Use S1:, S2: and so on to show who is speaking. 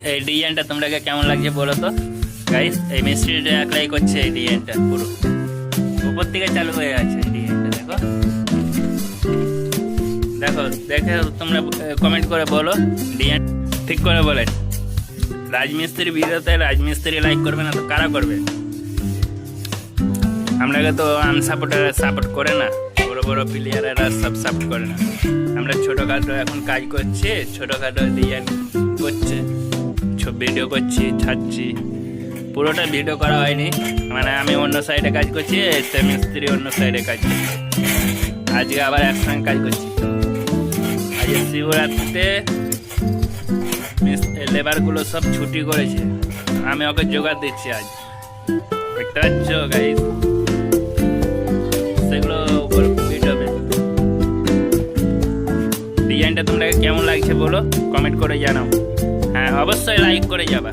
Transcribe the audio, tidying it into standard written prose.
S1: এই ডিজাইনটা তোমরাকে কেমন লাগছে বলো তো গাইস। এই মিস্ত্রিটা একলাই করছে এই ডিজাইনটা, পুরো উপর থেকে চালু হয়ে আছে এই ডিজাইনটা। দেখো দেখো দেখে তোমরা কমেন্ট করে বলো ডিজাইন ঠিক করে বলে। রাজমিস্ত্রি ভিডিওতে রাজমিস্ত্রি লাইক করবে না তো কারা করবে? আমরাকে তো আনসাপোর্টাররা সাপোর্ট করে না, বড় বড় প্লেয়ারেরা সব সাপোর্ট করে না। আমরা ছোটোখাটো এখন কাজ করছি, ছোটোখাটো ডিজাইন করছে, ভিডিও করছি, ছাড়ছি। পুরোটা ভিডিও করা হয়নি, মানে আমি অন্য সাইডে কাজ করছি, সে মিস্ত্রি অন্য সাইডে কাজ করছি। আজকে আবার একসঙ্গে কাজ করছি। আজকে শিবরাত্রিতে লেবারগুলো সব ছুটি করেছে, আমি ওকে জোগাড় দিচ্ছি আজ। দেখতে পাচ্ছ গাইস, সেগুলো উপর ভিডিও হবে। ডিজাইনটা তোমরা কেমন লাগছে বলো, কমেন্ট করে জানাও। হ্যাঁ অবশ্যই লাইক করে যাবা।